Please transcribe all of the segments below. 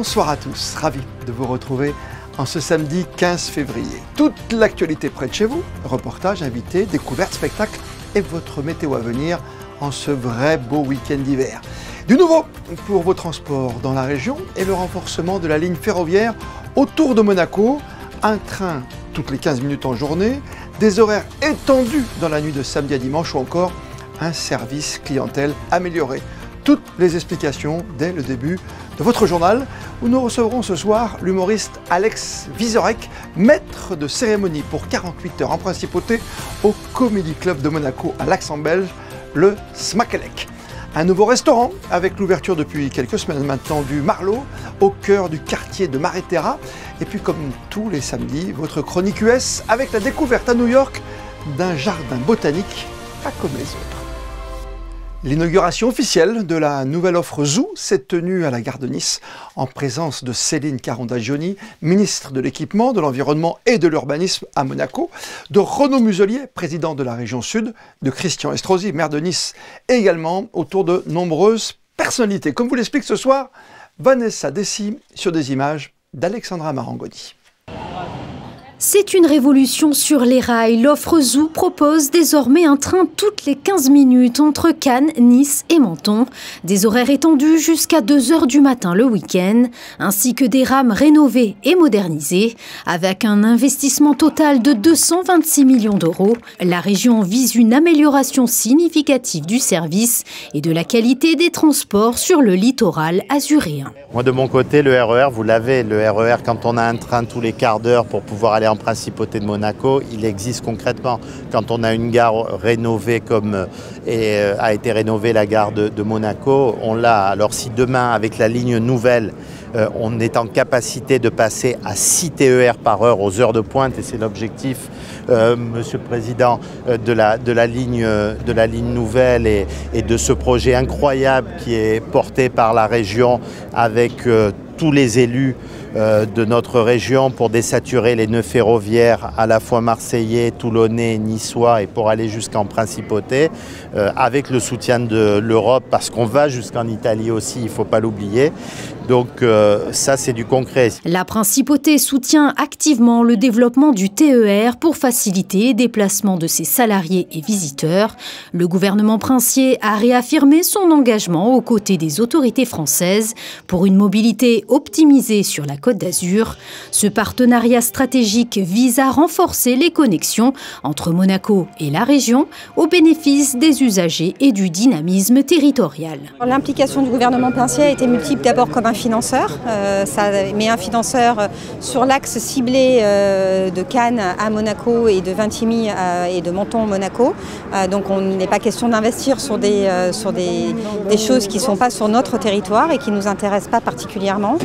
Bonsoir à tous, ravi de vous retrouver en ce samedi 15 février. Toute l'actualité près de chez vous, reportages, invités, découvertes, spectacles et votre météo à venir en ce vrai beau week-end d'hiver. Du nouveau pour vos transports dans la région et le renforcement de la ligne ferroviaire autour de Monaco. Un train toutes les 15 minutes en journée, des horaires étendus dans la nuit de samedi à dimanche ou encore un service clientèle amélioré. Toutes les explications dès le début de votre journal où nous recevrons ce soir l'humoriste Alex Vizorek, maître de cérémonie pour 48 heures en principauté au Comedy Club de Monaco à l'accent belge, le Smakelek. Un nouveau restaurant avec l'ouverture depuis quelques semaines maintenant du Marlot au cœur du quartier de Maréterra. Et puis comme tous les samedis, votre chronique US avec la découverte à New York d'un jardin botanique pas comme les autres. L'inauguration officielle de la nouvelle offre Zoo s'est tenue à la gare de Nice en présence de Céline Caronda-Gioni, ministre de l'Équipement, de l'Environnement et de l'Urbanisme à Monaco, de Renaud Muselier, président de la région Sud, de Christian Estrosi, maire de Nice, et également autour de nombreuses personnalités. Comme vous l'explique ce soir, Vanessa Dessy sur des images d'Alexandra Marangoni. C'est une révolution sur les rails. L'offre Zoo propose désormais un train toutes les 15 minutes entre Cannes, Nice et Menton. Des horaires étendus jusqu'à 2 h du matin le week-end, ainsi que des rames rénovées et modernisées. Avec un investissement total de 226 millions d'euros, la région vise une amélioration significative du service et de la qualité des transports sur le littoral azuréen. Moi de mon côté, le RER, vous l'avez, le RER quand on a un train tous les quarts d'heure pour pouvoir aller en principauté de Monaco, il existe concrètement. Quand on a une gare rénovée comme a été rénovée la gare de Monaco, on l'a. Alors si demain, avec la ligne nouvelle, on est en capacité de passer à 6 TER par heure aux heures de pointe, et c'est l'objectif, Monsieur le Président, de la ligne nouvelle et de ce projet incroyable qui est porté par la région avec tous les élus de notre région pour désaturer les nœuds ferroviaires à la fois marseillais, toulonnais, niçois et pour aller jusqu'en principauté avec le soutien de l'Europe parce qu'on va jusqu'en Italie aussi, il ne faut pas l'oublier. Donc ça c'est du concret. La principauté soutient activement le développement du TER pour faciliter les déplacements de ses salariés et visiteurs. Le gouvernement princier a réaffirmé son engagement aux côtés des autorités françaises pour une mobilité optimisée sur la Côte d'Azur. Ce partenariat stratégique vise à renforcer les connexions entre Monaco et la région au bénéfice des usagers et du dynamisme territorial. L'implication du gouvernement princier a été multiple, d'abord comme un financeur, mais un financeur sur l'axe ciblé de Cannes à Monaco et de Vintimille et de Menton-Monaco. Donc on n'est pas question d'investir sur des choses qui ne sont pas sur notre territoire et qui ne nous intéressent pas particulièrement.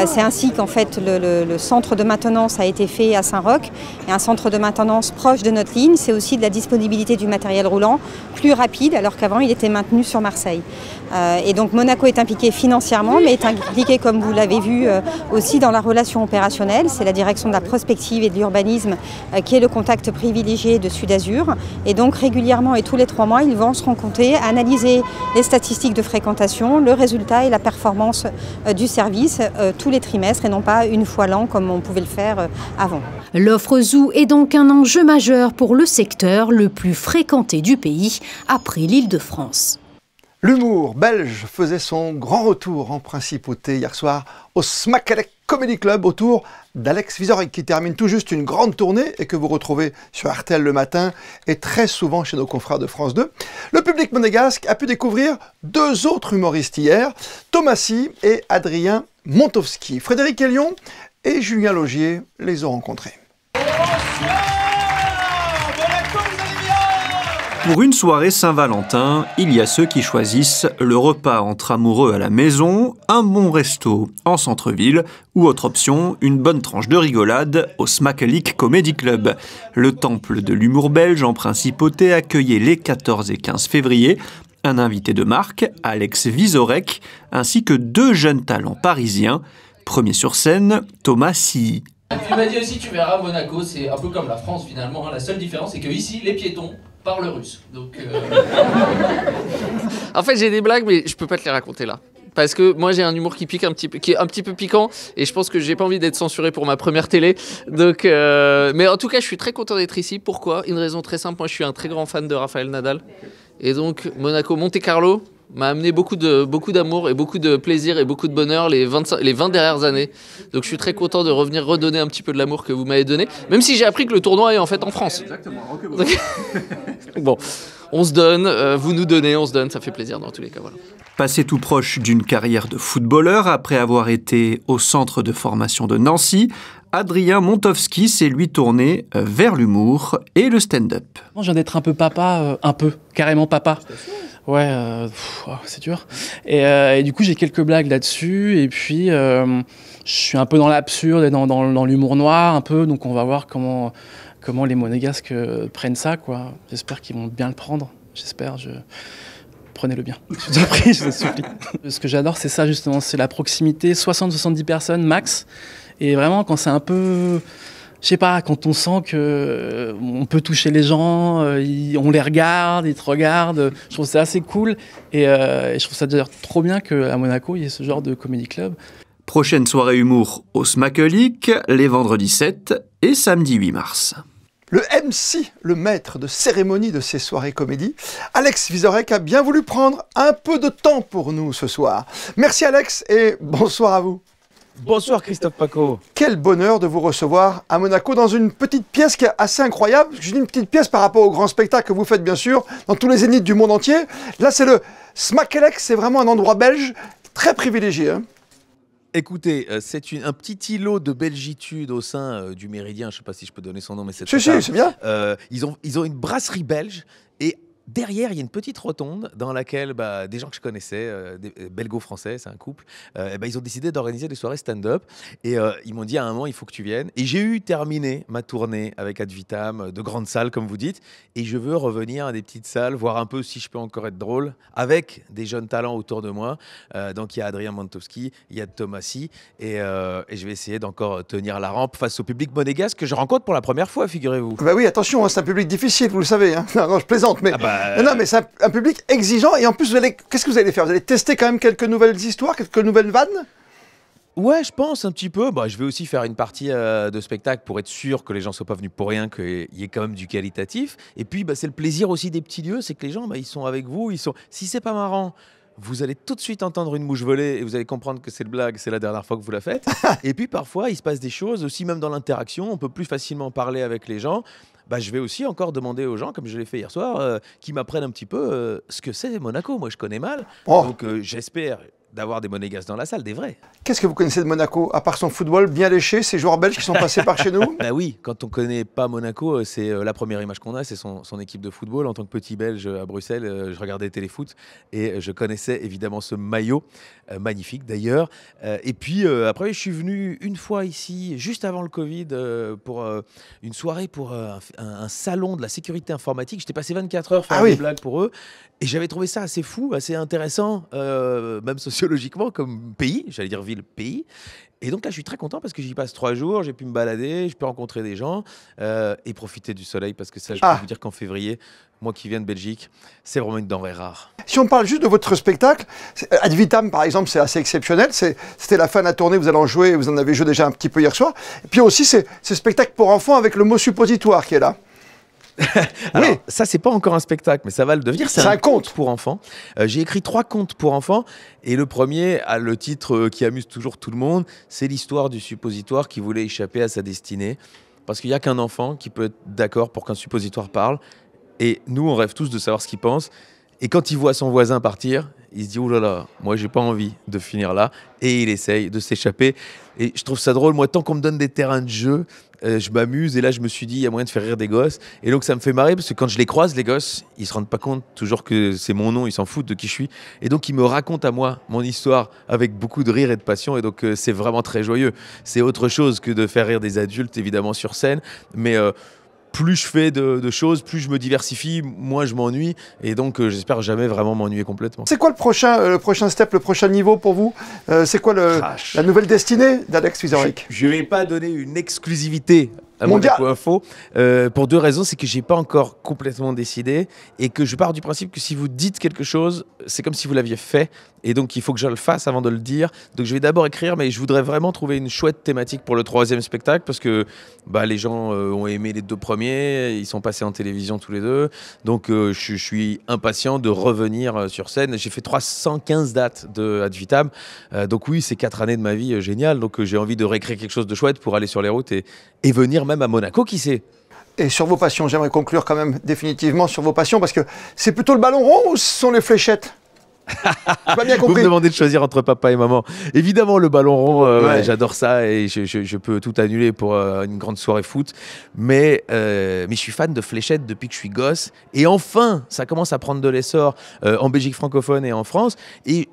C'est ainsi qu'en fait le centre de maintenance a été fait à Saint-Roch et un centre de maintenance proche de notre ligne. C'est aussi de la disponibilité du matériel roulant plus rapide alors qu'avant il était maintenu sur Marseille. Et donc Monaco est impliqué financièrement mais est impliqué comme vous l'avez vu aussi dans la relation opérationnelle. C'est la direction de la prospective et de l'urbanisme qui est le contact privilégié de Sud-Azur. Et donc régulièrement et tous les 3 mois ils vont se rencontrer, analyser les statistiques de fréquentation, le résultat et la performance du service tous les trimestres et non pas une fois l'an comme on pouvait le faire avant. L'offre Zoo est donc un enjeu majeur pour le secteur le plus fréquenté du pays après l'Île-de-France. L'humour belge faisait son grand retour en principauté hier soir au Smakelek Comedy Club autour d'Alex Vizorek qui termine tout juste une grande tournée et que vous retrouvez sur RTL le matin et très souvent chez nos confrères de France 2. Le public monégasque a pu découvrir 2 autres humoristes hier, Thomas Sy et Adrien Montowski. Frédéric Hélion et Julien Laugier les ont rencontrés. Pour une soirée Saint-Valentin, il y a ceux qui choisissent le repas entre amoureux à la maison, un bon resto en centre-ville ou autre option, une bonne tranche de rigolade au Smakelek Comedy Club. Le temple de l'humour belge en principauté accueillait les 14 et 15 février un invité de marque, Alex Vizorek, ainsi que 2 jeunes talents parisiens. Premier sur scène, Thomas Sy. Tu m'as dit aussi, tu verras, Monaco, c'est un peu comme la France finalement. La seule différence, c'est que ici, les piétons parlent russe. Donc, En fait, j'ai des blagues, mais je peux pas te les raconter là. parce que moi j'ai un humour qui pique un petit peu, qui est un petit peu piquant, et je pense que j'ai pas envie d'être censuré pour ma première télé. Donc, mais en tout cas, je suis très content d'être ici. Pourquoi? Une raison très simple. Moi, je suis un très grand fan de Rafael Nadal, et donc Monaco, Monte-Carlo m'a amené beaucoup d'amour et beaucoup de plaisir et beaucoup de bonheur les 20 dernières années. Donc je suis très content de revenir redonner un petit peu de l'amour que vous m'avez donné, même si j'ai appris que le tournoi est en fait en France. Exactement. Donc, bon, on se donne, vous nous donnez, on se donne, ça fait plaisir dans tous les cas. Voilà. Passé tout proche d'une carrière de footballeur, après avoir été au centre de formation de Nancy, Adrien Montowski s'est lui tourné vers l'humour et le stand-up. Je viens d'être un peu papa, carrément papa. Ouais, c'est dur. Et du coup, j'ai quelques blagues là-dessus. Et puis, je suis un peu dans l'absurde et dans l'humour noir, un peu. Donc, on va voir comment les monégasques prennent ça, quoi. J'espère qu'ils vont bien le prendre. J'espère. Prenez-le bien. Je vous en prie, je vous supplie. Ce que j'adore, c'est ça, justement. C'est la proximité. 60-70 personnes, max. Et vraiment, quand c'est un peu... Je sais pas, quand on sent qu'on peut toucher les gens, on les regarde, ils te regardent, je trouve ça assez cool. Et je trouve ça d'ailleurs trop bien qu'à Monaco, il y ait ce genre de comedy club. Prochaine soirée humour au Smakelik, les vendredis 7 et samedi 8 mars. Le MC, le maître de cérémonie de ces soirées comédie, Alex Vizorek a bien voulu prendre un peu de temps pour nous ce soir. Merci Alex et bonsoir à vous. Bonsoir Christophe Paco. Quel bonheur de vous recevoir à Monaco dans une petite pièce qui est assez incroyable. Je dis une petite pièce par rapport au grand spectacle que vous faites bien sûr dans tous les zéniths du monde entier. Là c'est le Smakelik, c'est vraiment un endroit belge très privilégié. Hein. Écoutez, c'est un petit îlot de belgitude au sein du Méridien. Je ne sais pas si je peux donner son nom, mais c'est c'est bien. Ils ont une brasserie belge et derrière, il y a une petite rotonde dans laquelle des gens que je connaissais, des belgo-français, c'est un couple, ils ont décidé d'organiser des soirées stand-up. Et ils m'ont dit à un moment, il faut que tu viennes. Et j'ai eu terminé ma tournée avec Ad Vitam, de grandes salles, comme vous dites. Et je veux revenir à des petites salles, voir un peu si je peux encore être drôle, avec des jeunes talents autour de moi. Donc il y a Adrien Montowski, il y a Thomasy. Et je vais essayer d'encore tenir la rampe face au public monégasque que je rencontre pour la première fois, figurez-vous. Bah oui, attention, hein, c'est un public difficile, vous le savez. Hein. Non, je plaisante, mais... Non, mais c'est un public exigeant et en plus, qu'est-ce que vous allez faire? Vous allez tester quand même quelques nouvelles histoires, quelques nouvelles vannes? Ouais, je pense un petit peu. Je vais aussi faire une partie de spectacle pour être sûr que les gens ne soient pas venus pour rien, qu'il y ait quand même du qualitatif. Et puis, c'est le plaisir aussi des petits lieux, c'est que les gens, ils sont avec vous. Si c'est pas marrant, vous allez tout de suite entendre une mouche voler et vous allez comprendre que c'est le blague, c'est la dernière fois que vous la faites. Et puis, parfois, il se passe des choses aussi, même dans l'interaction. On peut plus facilement parler avec les gens. Je vais aussi encore demander aux gens, comme je l'ai fait hier soir, qui m'apprennent un petit peu ce que c'est Monaco. Moi, je connais mal. Donc, j'espère d'avoir des monégasques dans la salle, des vrais. Qu'est-ce que vous connaissez de Monaco, à part son football bien léché, ces joueurs belges qui sont passés par chez nous? Oui, quand on ne connaît pas Monaco, c'est la première image qu'on a, c'est son équipe de football. En tant que petit Belge à Bruxelles, je regardais Téléfoot et je connaissais évidemment ce maillot, magnifique d'ailleurs. Et puis après, je suis venu une fois ici, juste avant le Covid, pour une soirée pour un salon de la sécurité informatique. J'étais passé 24 heures faire des blagues pour eux. Et j'avais trouvé ça assez fou, assez intéressant, même sociologiquement comme pays, j'allais dire ville, pays. Et donc là, je suis très content parce que j'y passe 3 jours, j'ai pu me balader, je peux rencontrer des gens et profiter du soleil parce que ça, je peux vous dire qu'en février, moi qui viens de Belgique, c'est vraiment une denrée rare. Si on parle juste de votre spectacle, Ad Vitam par exemple, c'est assez exceptionnel. C'était la fin de la tournée, vous allez en jouer, vous en avez joué déjà un petit peu hier soir. Et puis aussi, c'est ce spectacle pour enfants avec le mot suppositoire qui est là. Alors, ça, c'est pas encore un spectacle, mais ça va le devenir. C'est un conte pour enfants. J'ai écrit 3 contes pour enfants. Et le premier a le titre qui amuse toujours tout le monde. C'est l'histoire du suppositoire qui voulait échapper à sa destinée. Parce qu'il n'y a qu'un enfant qui peut être d'accord pour qu'un suppositoire parle. Et nous, on rêve tous de savoir ce qu'il pense. Et quand il voit son voisin partir, il se dit « Oh là là, moi, j'ai pas envie de finir là. » Et il essaye de s'échapper. Et je trouve ça drôle. Moi, tant qu'on me donne des terrains de jeu, je m'amuse. Et là, je me suis dit, il y a moyen de faire rire des gosses. Et donc, ça me fait marrer parce que quand je les croise, les gosses, ils se rendent pas compte toujours que c'est mon nom. Ils s'en foutent de qui je suis. Et donc, ils me racontent à moi mon histoire avec beaucoup de rire et de passion. Et donc, c'est vraiment très joyeux. C'est autre chose que de faire rire des adultes, évidemment, sur scène. Mais plus je fais de choses, plus je me diversifie, moins je m'ennuie. Et donc, j'espère jamais vraiment m'ennuyer complètement. C'est quoi le prochain step, le prochain niveau pour vous? C'est quoi la nouvelle destinée d'Alex Vizorek? Je vais pas donner une exclusivité à Monaco Info, pour deux raisons. C'est que j'ai pas encore complètement décidé et que je pars du principe que si vous dites quelque chose, c'est comme si vous l'aviez fait. Et donc, il faut que je le fasse avant de le dire. Donc, je vais d'abord écrire, mais je voudrais vraiment trouver une chouette thématique pour le 3e spectacle parce que les gens ont aimé les 2 premiers. Ils sont passés en télévision tous les 2. Donc, je suis impatient de revenir sur scène. J'ai fait 315 dates de Ad Vitam. Donc, oui, c'est 4 années de ma vie géniales. Donc, j'ai envie de réécrire quelque chose de chouette pour aller sur les routes et venir même à Monaco, qui sait. Et sur vos passions, j'aimerais conclure quand même définitivement sur vos passions parce que c'est plutôt le ballon rond ou ce sont les fléchettes? Pas bien compris. Vous me demandez de choisir entre papa et maman. Évidemment, le ballon rond, j'adore ça et je peux tout annuler pour une grande soirée foot. Mais je suis fan de fléchettes depuis que je suis gosse. Et enfin, ça commence à prendre de l'essor en Belgique francophone et en France. Et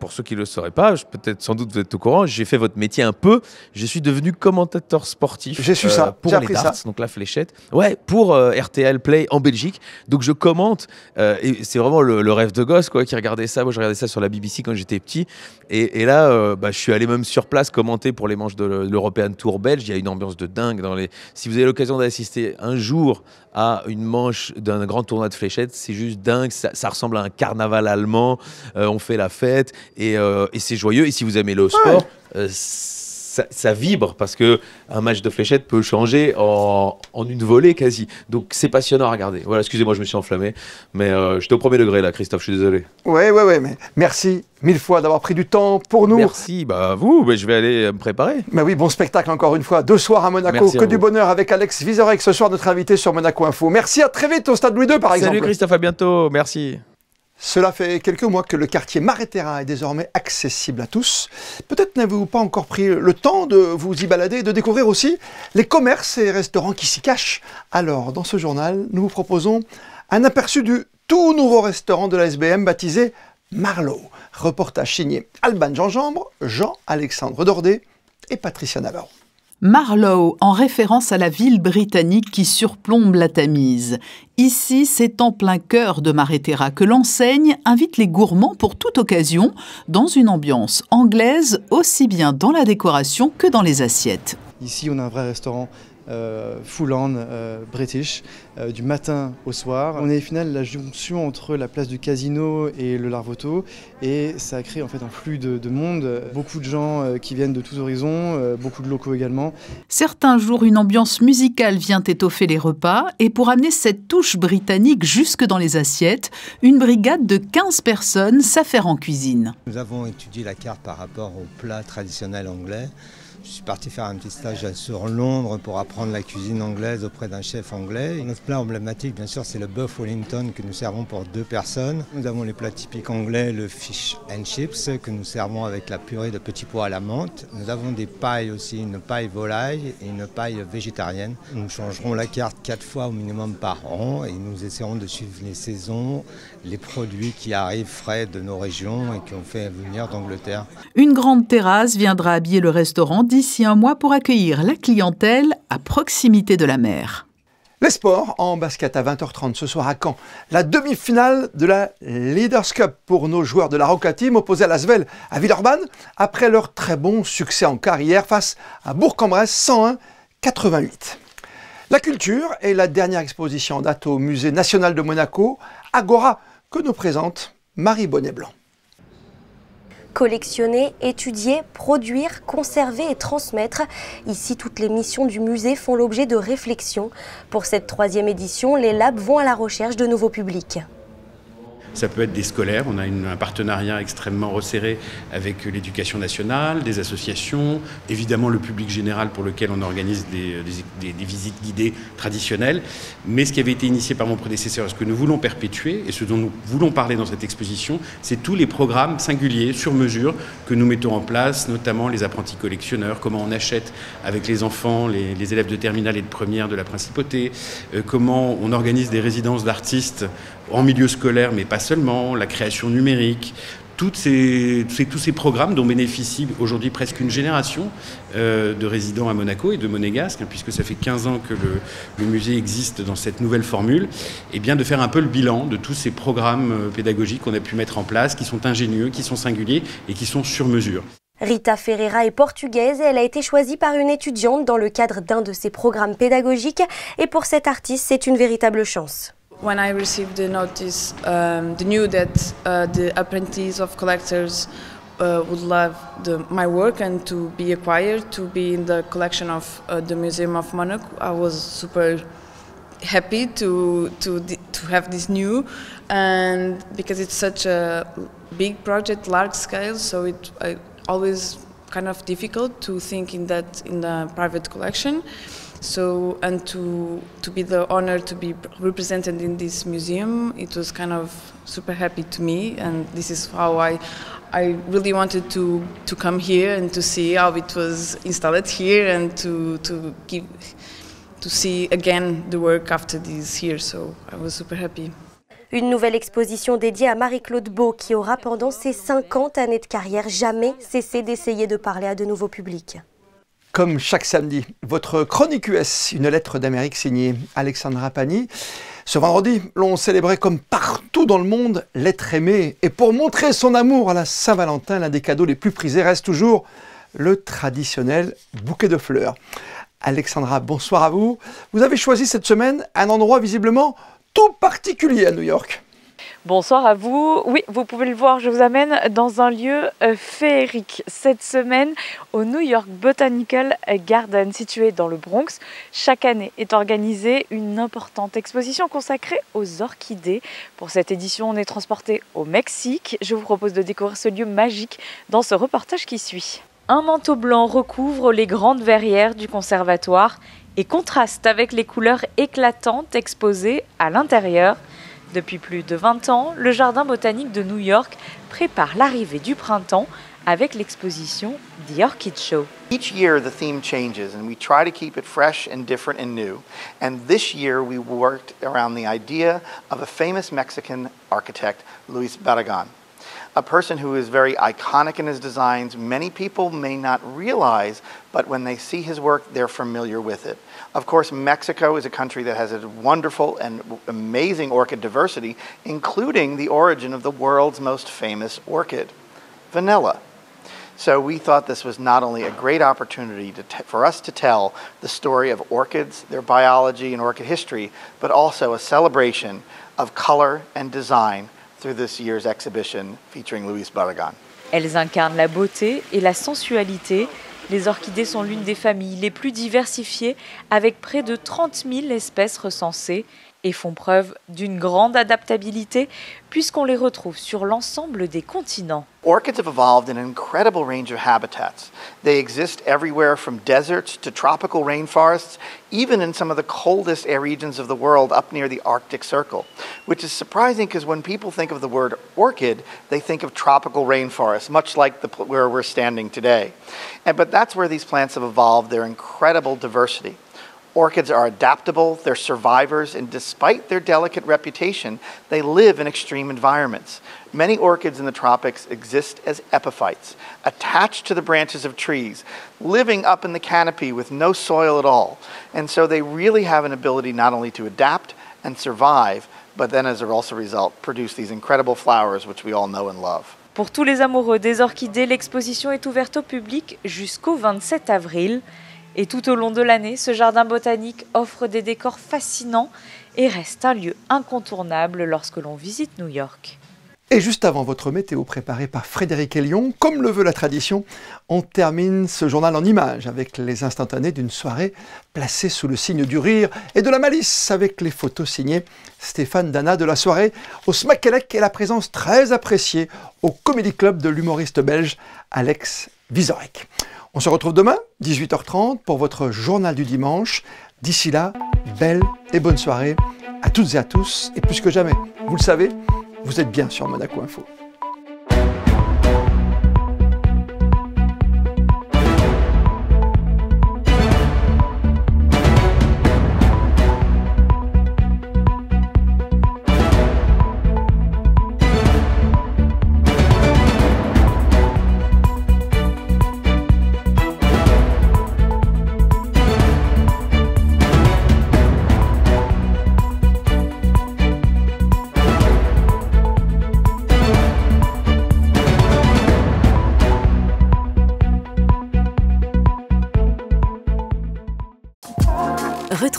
pour ceux qui ne le sauraient pas, peut-être sans doute vous êtes au courant, j'ai fait votre métier un peu. Je suis devenu commentateur sportif. J'ai su ça. Pour les darts, donc la fléchette. Ouais, pour RTL Play en Belgique. Donc je commente. Et c'est vraiment le rêve de gosse qui regardait ça. Moi, je regardais ça sur la BBC quand j'étais petit. Et là, je suis allé même sur place commenter pour les manches de l'European Tour belge. Il y a une ambiance de dingue. Si vous avez l'occasion d'assister un jour à une manche d'un grand tournoi de fléchettes, c'est juste dingue. Ça ressemble à un carnaval allemand. On fait la fête. Et c'est joyeux. Et si vous aimez le sport, ça vibre parce qu'un match de fléchettes peut changer en une volée quasi. Donc c'est passionnant à regarder. Voilà, excusez-moi, je me suis enflammé. Mais j'étais au 1er degré là, Christophe, je suis désolé. Ouais, mais merci 1000 fois d'avoir pris du temps pour nous. Merci, vous, je vais aller me préparer. Mais oui, bon spectacle encore une fois. 2 soirs à Monaco, merci que du bonheur avec Alex Vizorek ce soir, notre invité sur Monaco Info. Merci, à très vite au Stade Louis II par exemple. Salut Christophe, à bientôt, merci. Cela fait quelques mois que le quartier Maréterra est désormais accessible à tous. Peut-être n'avez-vous pas encore pris le temps de vous y balader et de découvrir aussi les commerces et restaurants qui s'y cachent. Alors, dans ce journal, nous vous proposons un aperçu du tout nouveau restaurant de la SBM baptisé Marlowe. Reportage signé Alban Gingembre, Jean-Alexandre Dordet et Patricia Navarro. Marlowe, en référence à la ville britannique qui surplombe la Tamise. Ici, c'est en plein cœur de Maréterra que l'enseigne invite les gourmands pour toute occasion, dans une ambiance anglaise, aussi bien dans la décoration que dans les assiettes. Ici, on a un vrai restaurant full on british, du matin au soir. On est au final la jonction entre la place du Casino et le Larvoto et ça crée en fait un flux de monde, beaucoup de gens qui viennent de tous horizons, beaucoup de locaux également. Certains jours, une ambiance musicale vient étoffer les repas et pour amener cette touche britannique jusque dans les assiettes, une brigade de 15 personnes s'affaire en cuisine. Nous avons étudié la carte par rapport aux plats traditionnels anglais. Je suis parti faire un petit stage sur Londres pour apprendre la cuisine anglaise auprès d'un chef anglais. Notre plat emblématique, bien sûr, c'est le bœuf Wellington que nous servons pour 2 personnes. Nous avons les plats typiques anglais, le fish and chips que nous servons avec la purée de petits pois à la menthe. Nous avons des pailles aussi, une paille volaille et une paille végétarienne. Nous changerons la carte 4 fois au minimum par an et nous essaierons de suivre les saisons, les produits qui arrivent frais de nos régions et qu'on fait venir d'Angleterre. Une grande terrasse viendra habiller le restaurant d'ici un mois pour accueillir la clientèle à proximité de la mer. Les sports en basket à 20h30 ce soir à Caen. La demi-finale de la Leaders Cup pour nos joueurs de la Roca Team opposés à l'Asvel à Villeurbanne après leur très bon succès en carrière face à Bourg-en-Bresse 101-88. La culture est la dernière exposition en date au Musée national de Monaco, Agora, que nous présente Marie Bonnet-Blanc. Collectionner, étudier, produire, conserver et transmettre. Ici, toutes les missions du musée font l'objet de réflexions. Pour cette 3e édition, les labs vont à la recherche de nouveaux publics. Ça peut être des scolaires, on a un partenariat extrêmement resserré avec l'éducation nationale, des associations, évidemment le public général pour lequel on organise des visites guidées traditionnelles. Mais ce qui avait été initié par mon prédécesseur, ce que nous voulons perpétuer et ce dont nous voulons parler dans cette exposition, c'est tous les programmes singuliers, sur mesure, que nous mettons en place, notamment les apprentis collectionneurs, comment on achète avec les enfants, les élèves de terminale et de première de la principauté, comment on organise des résidences d'artistes en milieu scolaire, mais pas seulement, la création numérique, tous ces programmes dont bénéficie aujourd'hui presque une génération de résidents à Monaco et de monégasques, puisque ça fait 15 ans que le musée existe dans cette nouvelle formule, et bien de faire un peu le bilan de tous ces programmes pédagogiques qu'on a pu mettre en place, qui sont ingénieux, qui sont singuliers et qui sont sur mesure. Rita Ferreira est portugaise et elle a été choisie par une étudiante dans le cadre d'un de ses programmes pédagogiques. Et pour cette artiste, c'est une véritable chance. When I received the notice, the news that the apprentice of collectors would love my work and to be acquired, to be in the collection of the Museum of Monaco, I was super happy to have this new, and because it's such a big project, large scale, so it always kind of difficult to think in the private collection. So, and to be the honor to be represented in this museum, it was kind of super happy to me, and this is how I really wanted to come here and to see how it was installed here and to see again the work after this here. So I was super happy. Une nouvelle exposition dédiée à Marie-Claude Beau qui aura pendant ses 50 années de carrière jamais cessé d'essayer de parler à de nouveaux publics. Comme chaque samedi, votre chronique US, une lettre d'Amérique signée Alexandra Pani. Ce vendredi, l'on célébrait comme partout dans le monde l'être aimé. Et pour montrer son amour à la Saint-Valentin, l'un des cadeaux les plus prisés reste toujours le traditionnel bouquet de fleurs. Alexandra, bonsoir à vous. Vous avez choisi cette semaine un endroit visiblement tout particulier à New York. Bonsoir à vous. Oui, vous pouvez le voir, je vous amène dans un lieu féerique. Cette semaine, au New York Botanical Garden, situé dans le Bronx, chaque année est organisée une importante exposition consacrée aux orchidées. Pour cette édition, on est transporté au Mexique. Je vous propose de découvrir ce lieu magique dans ce reportage qui suit. Un manteau blanc recouvre les grandes verrières du conservatoire et contraste avec les couleurs éclatantes exposées à l'intérieur. Depuis plus de 20 ans, le Jardin botanique de New York prépare l'arrivée du printemps avec l'exposition The Orchid Show. Each year the theme changes and we try to keep it fresh and different and new. And this year we worked around the idea of a famous Mexican architect, Luis Barragán. A person who is very iconic in his designs. Many people may not realize, but when they see his work, they're familiar with it. Of course, Mexico is a country that has a wonderful and amazing orchid diversity, including the origin of the world's most famous orchid, vanilla. So we thought this was not only a great opportunity for us to tell the story of orchids, their biology and orchid history, but also a celebration of color and design through this year's exhibition featuring Luis Barragán. Elles incarnent la beauté et la sensualité. Les orchidées sont l'une des familles les plus diversifiées, avec près de 30 000 espèces recensées, et font preuve d'une grande adaptabilité, puisqu'on les retrouve sur l'ensemble des continents. Orchids have evolved an incredible range of habitats. They exist everywhere from deserts to tropical rainforests, even in some of the coldest regions of the world up near the Arctic Circle, which is surprising because when people think of the word orchid, they think of tropical rainforests, much like where we're standing today. But that's where these plants have evolved their incredible diversity. Orchids are adaptable, they're survivors, and despite their delicate reputation, they live in extreme environments. Many orchids in the tropics exist as epiphytes, attached to the branches of trees, living up in the canopy with no soil at all. And so they really have an ability not only to adapt and survive, but then as a also result, produce these incredible flowers which we all know and love. Pour tous les amoureux des orchidées, l'exposition est ouverte au public jusqu'au 27 avril. Et tout au long de l'année, ce jardin botanique offre des décors fascinants et reste un lieu incontournable lorsque l'on visite New York. Et juste avant votre météo préparée par Frédéric Elion, comme le veut la tradition, on termine ce journal en images avec les instantanés d'une soirée placée sous le signe du rire et de la malice avec les photos signées Stéphane Dana de la soirée au Smakelec et la présence très appréciée au Comedy Club de l'humoriste belge Alex Vizorek. On se retrouve demain, 18h30, pour votre journal du dimanche. D'ici là, belle et bonne soirée à toutes et à tous. Et plus que jamais, vous le savez, vous êtes bien sur Monaco Info.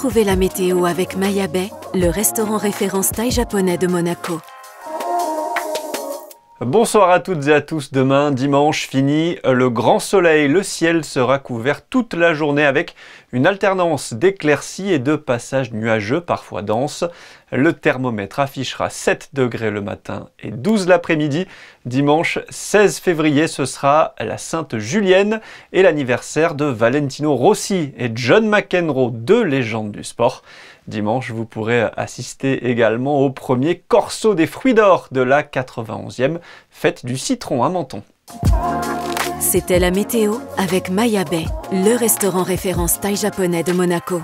Retrouvez la météo avec Maya Bay, le restaurant référence thaï-japonais de Monaco. Bonsoir à toutes et à tous. Demain, dimanche, fini le grand soleil. Le ciel sera couvert toute la journée avec une alternance d'éclaircies et de passages nuageux, parfois denses. Le thermomètre affichera 7 degrés le matin et 12 l'après-midi. Dimanche 16 février, ce sera la Sainte Julienne et l'anniversaire de Valentino Rossi et John McEnroe, deux légendes du sport. Dimanche, vous pourrez assister également au premier Corso des fruits d'or de la 91e fête du citron à Menton. C'était la météo avec Maya Bay, le restaurant référence thaï-japonais de Monaco.